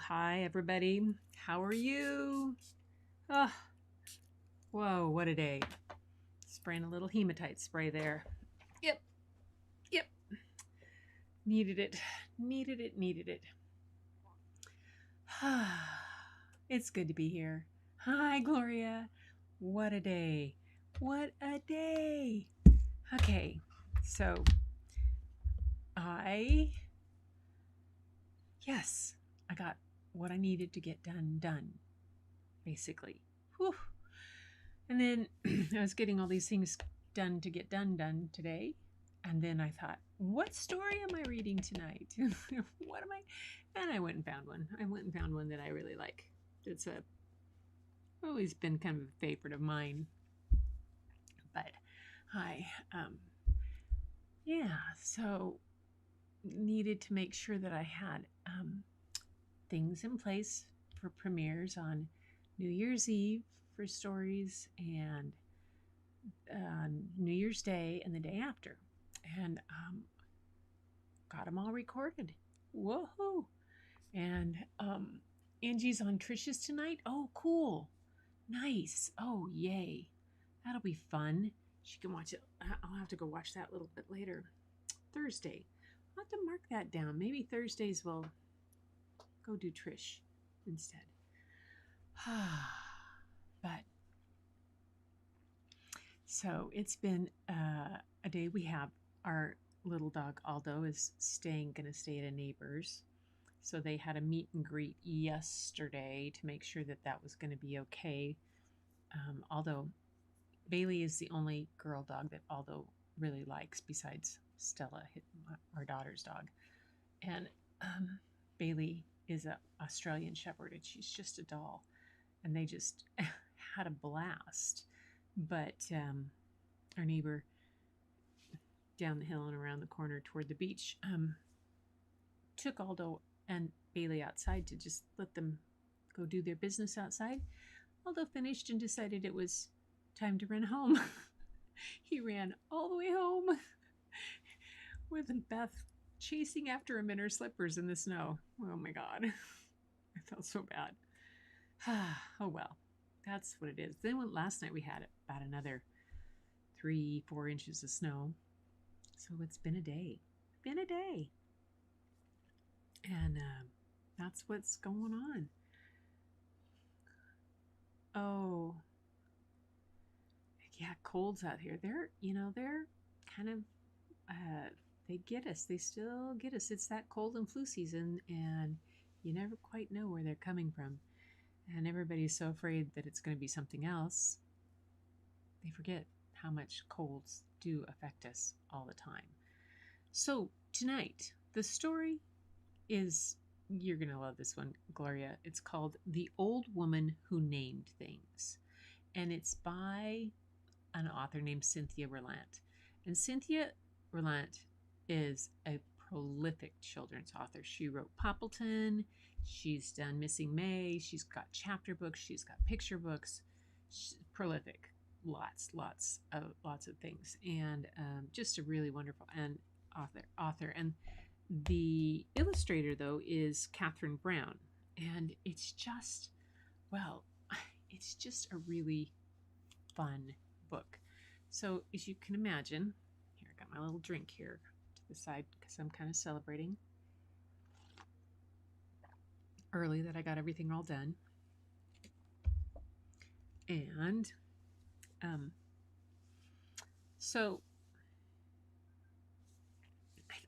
Hi everybody. How are you? Oh, whoa, what a day. Spraying a little hematite spray there. Yep, yep. Needed it. Needed it. It's good to be here. Hi, Gloria. What a day. What a day. Okay, so yes, I got what I needed to get done, basically. Whew. And then I was getting all these things done to get done today. And then I thought, what story am I reading tonight? What am I? And I went and found one. I went and found one that I really like. It's always been kind of a favorite of mine. But I, yeah, so needed to make sure that I had things in place for premieres on New Year's Eve for stories and New Year's Day and the day after. And got them all recorded. Woohoo! And Angie's on Trisha's tonight. Oh, cool. Nice. Oh, yay. That'll be fun. She can watch it. I'll have to go watch that a little bit later. Thursday. I'll have to mark that down. Maybe Thursdays we'll go do Trish instead. But so it's been a day. We have our little dog Aldo is gonna stay at a neighbor's. So they had a meet and greet yesterday to make sure that that was going to be okay. Although Bailey is the only girl dog that Aldo really likes besides Stella, our daughter's dog. And Bailey is an Australian Shepherd and she's just a doll. And they just had a blast. But our neighbor down the hill and around the corner toward the beach took Aldo and Bailey outside to just let them go do their business outside. Aldo finished and decided it was time to run home. He ran all the way home with Beth chasing after him in her slippers in the snow. Oh my God. I felt so bad. Oh well, that's what it is. Then last night we had about another 3-4 inches of snow. So it's been a day. Been a day. And that's what's going on. Oh, yeah, colds out here. They're kind of, they get us. They still get us. It's that cold and flu season, and you never quite know where they're coming from. And everybody's so afraid that it's going to be something else. They forget how much colds do affect us all the time. So tonight, the story is, you're going to love this one, Gloria. It's called The Old Woman Who Named Things. And it's by an author named Cynthia Rylant. And Cynthia Rylant is a prolific children's author. She wrote Poppleton. She's done Missing May. She's got chapter books. She's got picture books. She's prolific. Lots of things. And just a really wonderful author. And the illustrator, though, is Kathryn Brown. And it's just a really fun book. So as you can imagine, here, I got my little drink here to the side because I'm kind of celebrating early that I got everything all done. And so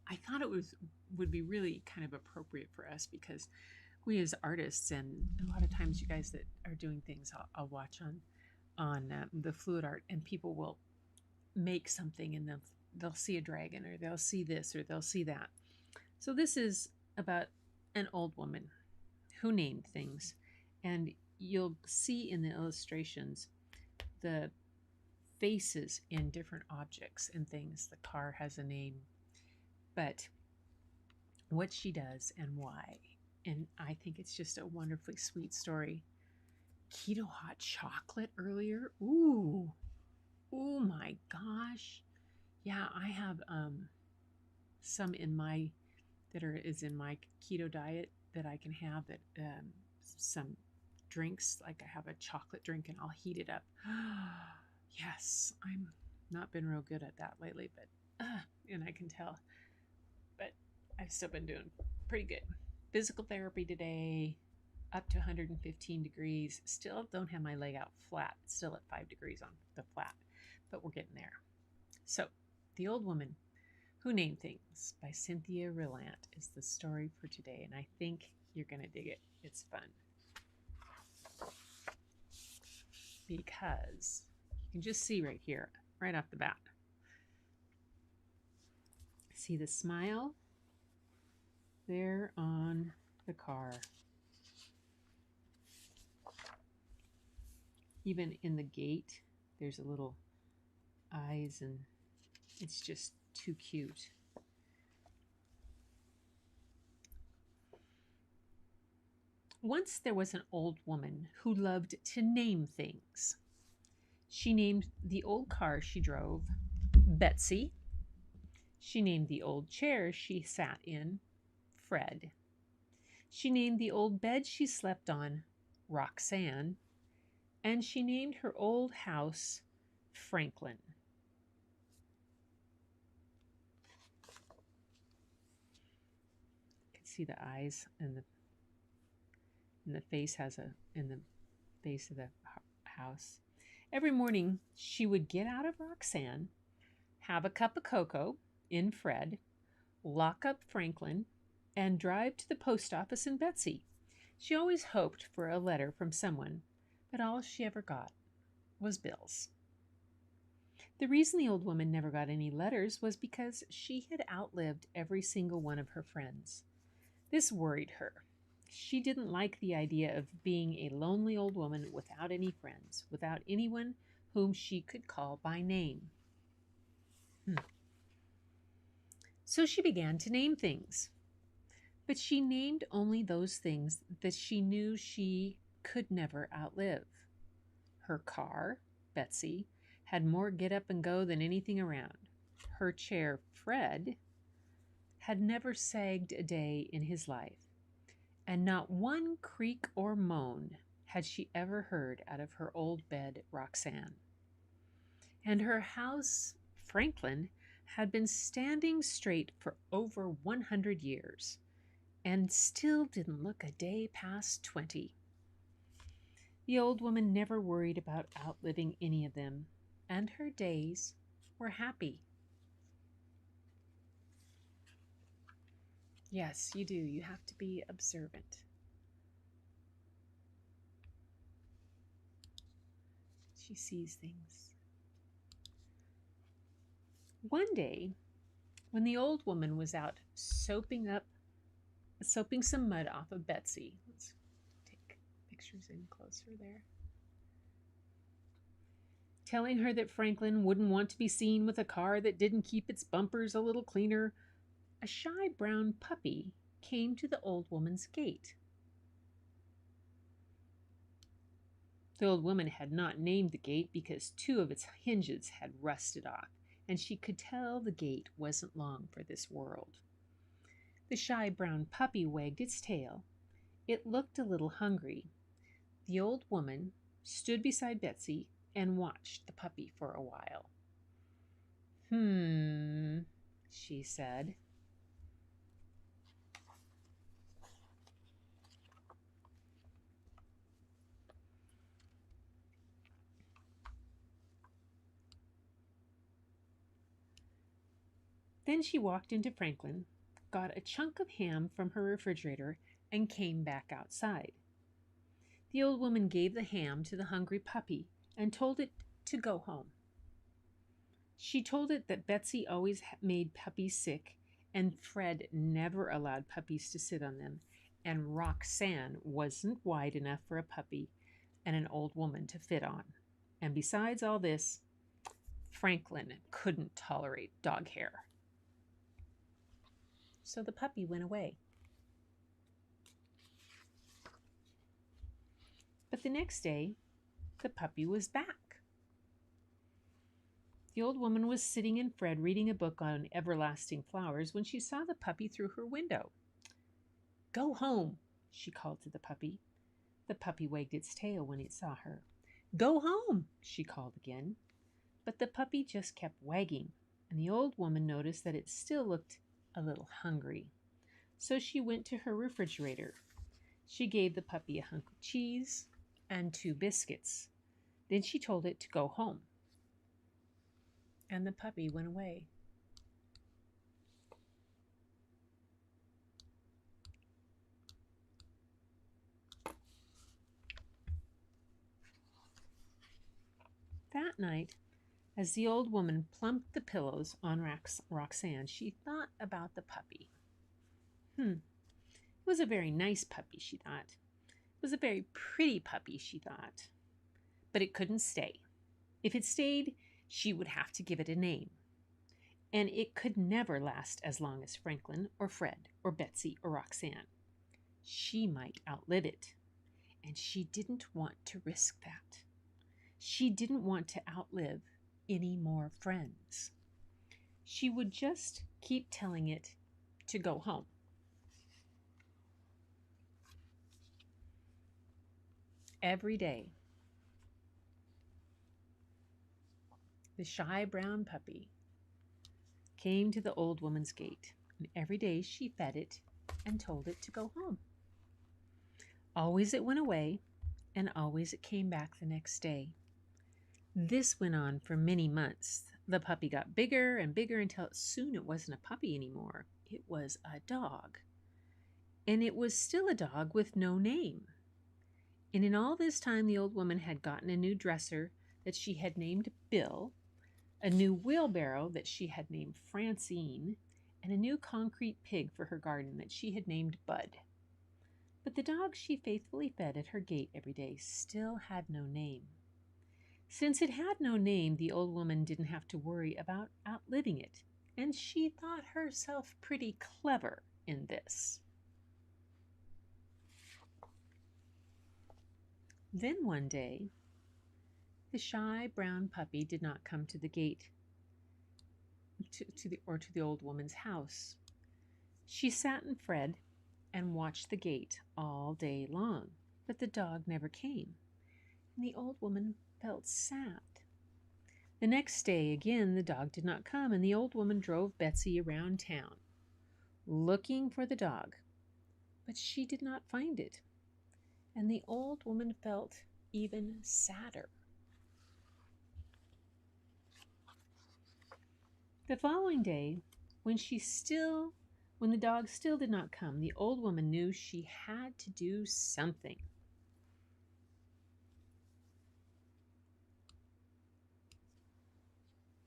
I thought it would be really kind of appropriate for us because we as artists, and a lot of times you guys that are doing things, I'll watch on the fluid art, and people will make something and they'll see a dragon, or they'll see this, or they'll see that. So this is about an old woman who named things, and you'll see in the illustrations the faces in different objects and things. The car has a name, but what she does and why. And I think it's just a wonderfully sweet story. Keto hot chocolate earlier. Ooh. Oh my gosh. Yeah, I have some is in my keto diet. that I can have that some drinks, like I have a chocolate drink and I'll heat it up. Yes, I'm not been real good at that lately, but and I can tell. But I've still been doing pretty good. Physical therapy today, up to 115 degrees. Still don't have my leg out flat. It's still at 5 degrees on the flat, but we're getting there. So, The Old Woman Who Named Things by Cynthia Rylant is the story for today, and I think you're going to dig it. It's fun. Because you can just see right here, right off the bat. See the smile there on the car. Even in the gate, there's a little eyes, and it's just too cute. Once there was an old woman who loved to name things. She named the old car she drove Betsy. She named the old chair she sat in Fred. She named the old bed she slept on Roxanne. And she named her old house Franklin. You can see the eyes, and the face has in the face of the house. Every morning she would get out of Roxanne, have a cup of cocoa in Fred, lock up Franklin, and drive to the post office in Betsy. She always hoped for a letter from someone, but all she ever got was bills. The reason the old woman never got any letters was because she had outlived every single one of her friends. This worried her. She didn't like the idea of being a lonely old woman without any friends, without anyone whom she could call by name. So she began to name things. But she named only those things that she knew she could never outlive. Her car, Betsy, had more get up and go than anything around. Her chair, Fred, had never sagged a day in his life, and not one creak or moan had she ever heard out of her old bed, Roxanne. And her house, Franklin, had been standing straight for over 100 years, and still didn't look a day past 20. The old woman never worried about outliving any of them, and her days were happy. Yes, you do. You have to be observant. She sees things. One day, when the old woman was out soaping some mud off of Betsy, let's take pictures in closer there, telling her that Franklin wouldn't want to be seen with a car that didn't keep its bumpers a little cleaner, a shy brown puppy came to the old woman's gate. The old woman had not named the gate because 2 of its hinges had rusted off, and she could tell the gate wasn't long for this world. The shy brown puppy wagged its tail. It looked a little hungry. The old woman stood beside Betsy and watched the puppy for a while. She said. Then she walked into Franklin, got a chunk of ham from her refrigerator, and came back outside. The old woman gave the ham to the hungry puppy and told it to go home. She told it that Betsy always made puppies sick, and Fred never allowed puppies to sit on them, and Roxanne wasn't wide enough for a puppy and an old woman to fit on. And besides all this, Franklin couldn't tolerate dog hair. So the puppy went away. But the next day, the puppy was back. The old woman was sitting in Fred reading a book on everlasting flowers when she saw the puppy through her window. "Go home," she called to the puppy. The puppy wagged its tail when it saw her. "Go home," she called again. But the puppy just kept wagging, and the old woman noticed that it still looked a little hungry. So she went to her refrigerator. She gave the puppy a hunk of cheese and 2 biscuits. Then she told it to go home. And the puppy went away. That night, as the old woman plumped the pillows on Roxanne, she thought about the puppy. It was a very nice puppy, she thought. It was a very pretty puppy, she thought. But it couldn't stay. If it stayed, she would have to give it a name. And it could never last as long as Franklin or Fred or Betsy or Roxanne. She might outlive it, and she didn't want to risk that. She didn't want to outlive any more friends. She would just keep telling it to go home. Every day, the shy brown puppy came to the old woman's gate, and every day she fed it and told it to go home. Always it went away, and always it came back the next day. This went on for many months. The puppy got bigger and bigger until soon it wasn't a puppy anymore. It was a dog. And it was still a dog with no name. And in all this time, the old woman had gotten a new dresser that she had named Bill, a new wheelbarrow that she had named Francine, and a new concrete pig for her garden that she had named Bud. But the dog she faithfully fed at her gate every day still had no name. Since it had no name, the old woman didn't have to worry about outliving it, and she thought herself pretty clever in this. Then one day, the shy brown puppy did not come to the gate to the old woman's house. She sat and fed and watched the gate all day long, but the dog never came, and the old woman felt sad. The next day again the dog did not come, and the old woman drove Betsy around town looking for the dog, but she did not find it, and the old woman felt even sadder. The following day, when the dog still did not come, the old woman knew she had to do something.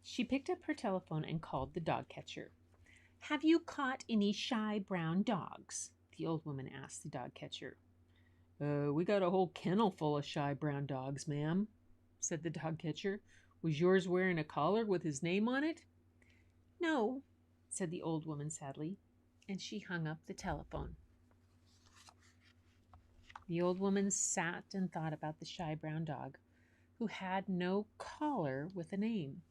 She picked up her telephone and called the dog catcher. "Have you caught any shy brown dogs?" the old woman asked the dog catcher. We got a whole kennel full of shy brown dogs, ma'am," said the dog catcher. "Was yours wearing a collar with his name on it?" "No," said the old woman sadly, and she hung up the telephone. The old woman sat and thought about the shy brown dog, who had no collar with a name.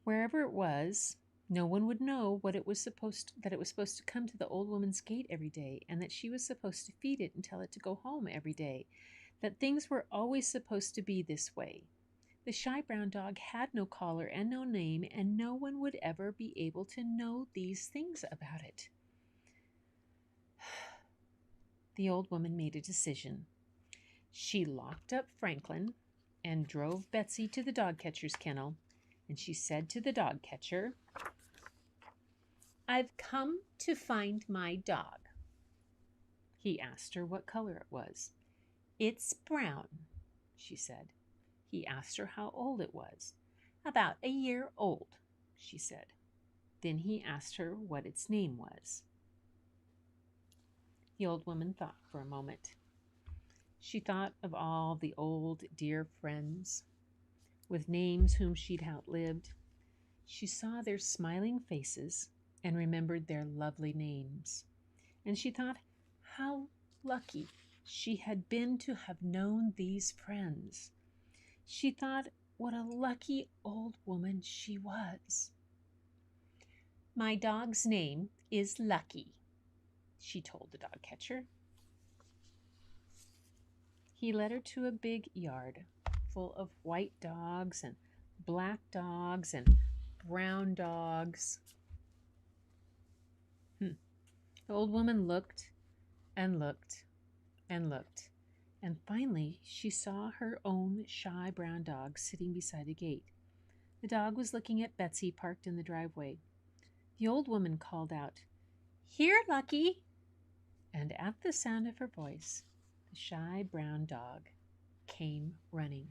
Wherever it was, no one would know that it was supposed to come to the old woman's gate every day, and that she was supposed to feed it and tell it to go home every day, that things were always supposed to be this way. The shy brown dog had no collar and no name, and no one would ever be able to know these things about it. The old woman made a decision. She locked up Franklin and drove Betsy to the dog catcher's kennel, and she said to the dog catcher, "I've come to find my dog." He asked her what color it was. "It's brown," she said. He asked her how old it was. "About a year old," she said. Then he asked her what its name was. The old woman thought for a moment. She thought of all the old dear friends with names whom she'd outlived. She saw their smiling faces and remembered their lovely names. And she thought how lucky she had been to have known these friends. She thought what a lucky old woman she was. "My dog's name is Lucky," she told the dog catcher. He led her to a big yard full of white dogs and black dogs and brown dogs. The old woman looked and looked and looked, and finally she saw her own shy brown dog sitting beside the gate. The dog was looking at Betsy parked in the driveway. The old woman called out, "Here, Lucky!" And at the sound of her voice, the shy brown dog came running.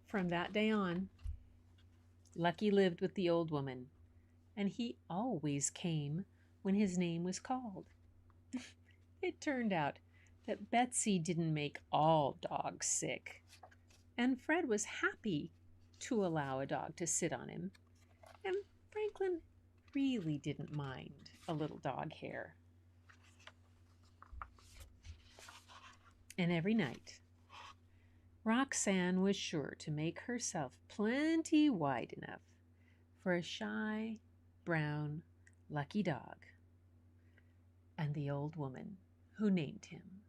From that day on, Lucky lived with the old woman, and he always came when his name was called. It turned out that Betsy didn't make all dogs sick, and Fred was happy to allow a dog to sit on him, and Franklin really didn't mind a little dog hair. And every night, Roxanne was sure to make herself plenty wide enough for a shy, brown, lucky dog and the old woman who named him.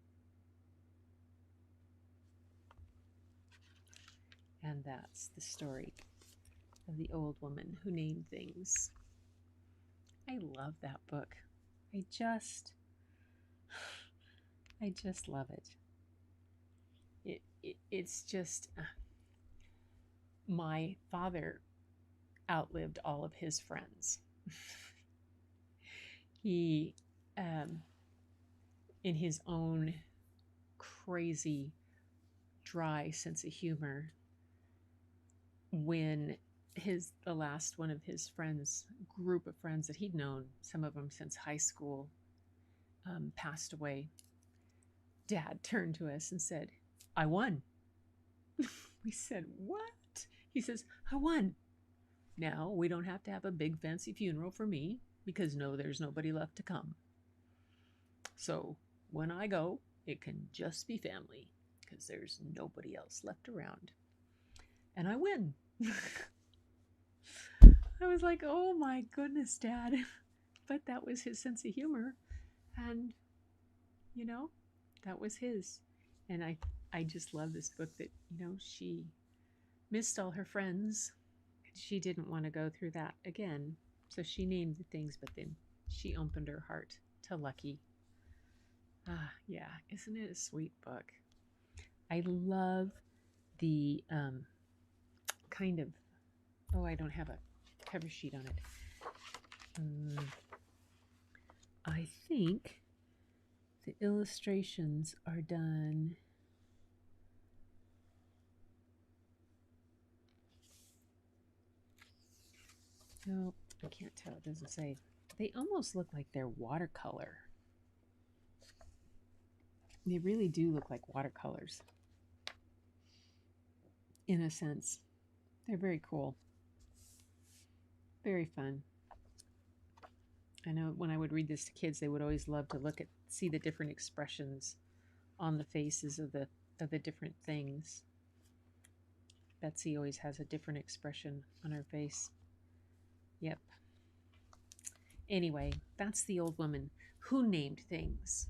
And that's the story of the old woman who named things. I love that book. I just love it. It's just, my father outlived all of his friends. He, in his own crazy, dry sense of humor, when the last one of his friends, group of friends that he'd known, some of them since high school, passed away, Dad turned to us and said, "I won." We said, "What?" He says, "I won. Now we don't have to have a big fancy funeral for me because there's nobody left to come. So when I go, it can just be family because there's nobody else left around. And I win." I was like, "Oh my goodness, Dad." But that was his sense of humor. And, that was his. And I just love this book that, she missed all her friends. She didn't want to go through that again. So she named the things, but then she opened her heart to Lucky. Yeah, isn't it a sweet book? I love the kind of, I don't have a cover sheet on it. I think the illustrations are done. No, I can't tell. It doesn't say. They almost look like they're watercolor. They really do look like watercolors. In a sense. They're very cool. Very fun. I know when I would read this to kids, they would always love to see the different expressions on the faces of the different things. Betsy always has a different expression on her face. Yep. Anyway, that's the old woman who named things.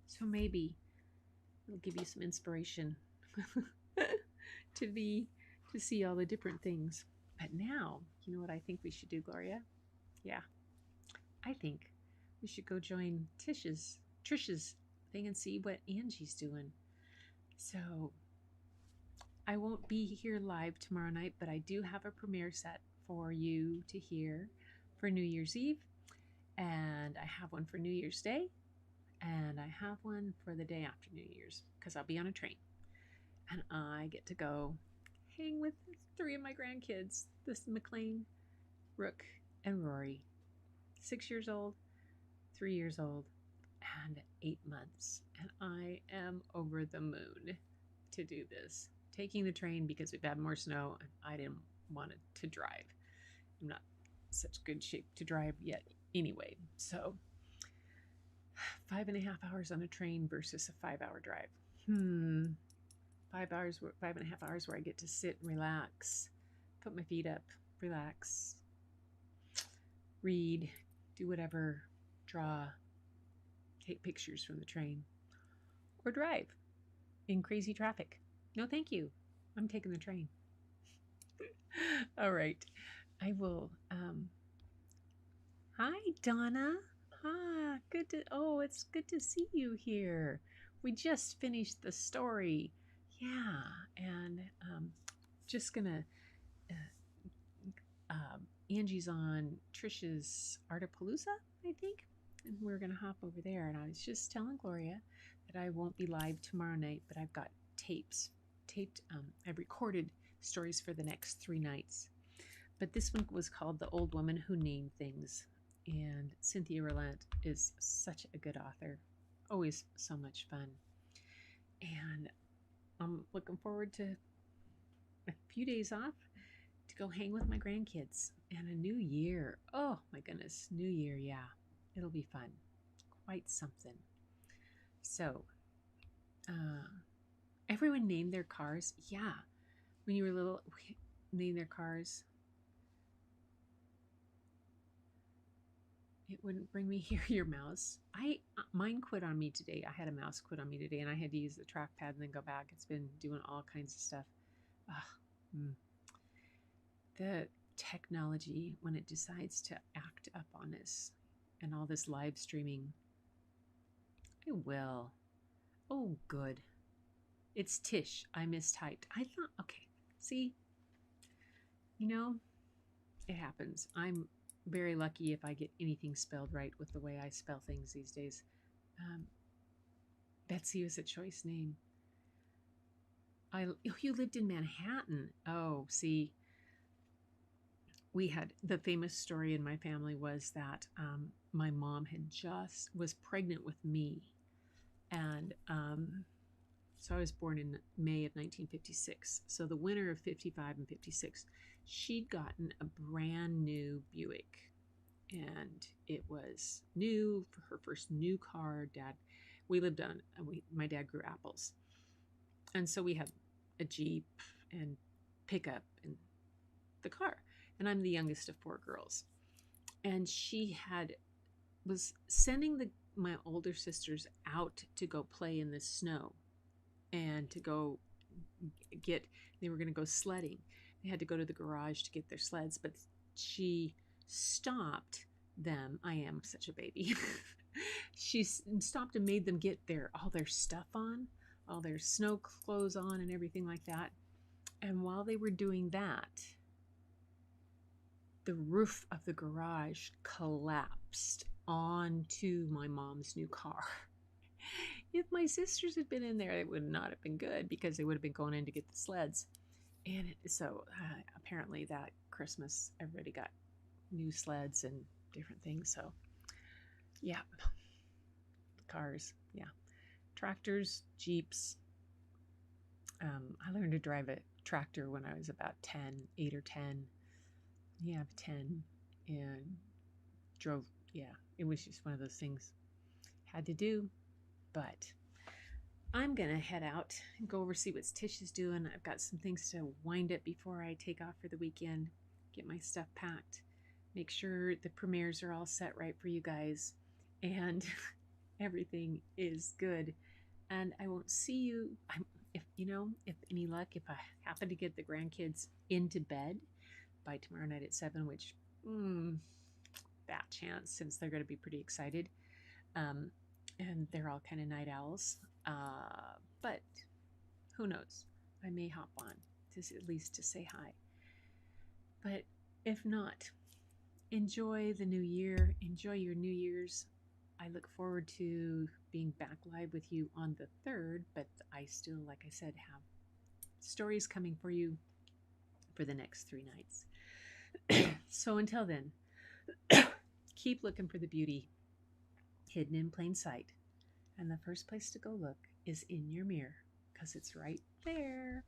So maybe it'll give you some inspiration to see all the different things. But now, you know what I think we should do, Gloria? Yeah. I think we should go join Trish's thing and see what Angie's doing. So I won't be here live tomorrow night, but I do have a premiere set for you to hear for New Year's Eve. And I have one for New Year's Day. And I have one for the day after New Year's because I'll be on a train. And I get to go hang with 3 of my grandkids, this McLean, Rook, and Rory. 6 years old, 3 years old, and 8 months. And I am over the moon to do this. Taking the train because we've had more snow and I didn't want to drive. I'm not in such good shape to drive yet anyway. So 5.5 hours on a train versus a 5-hour drive. 5.5 hours where I get to sit and relax, put my feet up, relax. read, do whatever, draw, take pictures from the train, or drive in crazy traffic. No, thank you. I'm taking the train. All right. I will. Hi, Donna. Ah, good to. Oh, it's good to see you here. We just finished the story. Yeah, and just gonna. Angie's on Trisha's Artapalooza, I think, and we're gonna hop over there. And I was just telling Gloria that I won't be live tomorrow night, but I've got taped. I've recorded stories for the next 3 nights. But this one was called The Old Woman Who Named Things. And Cynthia Rylant is such a good author. Always so much fun. And I'm looking forward to a few days off to go hang with my grandkids. And a new year. Oh my goodness, new year, yeah. It'll be fun. Quite something. So, everyone named their cars. Yeah. When you were little, name their cars. It wouldn't bring me here, your mouse. Mine quit on me today. I had a mouse quit on me today, and I had to use the trackpad and then go back. It's been doing all kinds of stuff. The technology, when it decides to act up on us, and all this live streaming, it will. Oh, good. It's Tish. I mistyped. I thought, okay, see, it happens. I'm very lucky if I get anything spelled right with the way I spell things these days. Betsy was a choice name. You lived in Manhattan. Oh, see, we had the famous story in my family was that my mom was pregnant with me, and so I was born in May of 1956. So the winter of 55 and 56, she'd gotten a brand new Buick, and it was new for her first new car. We lived on, my dad grew apples, and so we had a Jeep and pickup and the car, and I'm the youngest of 4 girls, and she was sending my older sisters out to go play in the snow and to go they were going to go sledding. They had to go to the garage to get their sleds, but she stopped them. I am such a baby. She stopped and made them get all their stuff on, all their snow clothes on and everything like that. And while they were doing that, the roof of the garage collapsed onto my mom's new car. If my sisters had been in there, it would not have been good because they would have been going in to get the sleds. And so apparently that Christmas, everybody got new sleds and different things. So, yeah. Cars, yeah. Tractors, Jeeps. I learned to drive a tractor when I was about 8 or 10. Yeah, 10. And drove, yeah. It was just one of those things had to do. But I'm going to head out and go over see what Tish is doing. I've got some things to wind up before I take off for the weekend, get my stuff packed, make sure the premieres are all set right for you guys, and everything is good. And I won't see you, if any luck, if I happen to get the grandkids into bed by tomorrow night at 7, which, that chance, since they're going to be pretty excited. And they're all kind of night owls. But who knows? I may hop on at least to say hi. But if not, enjoy the new year. Enjoy your New Year's. I look forward to being back live with you on the 3rd, but I still, like I said, have stories coming for you for the next 3 nights. So until then, keep looking for the beauty hidden in plain sight. And the first place to go look is in your mirror, because it's right there.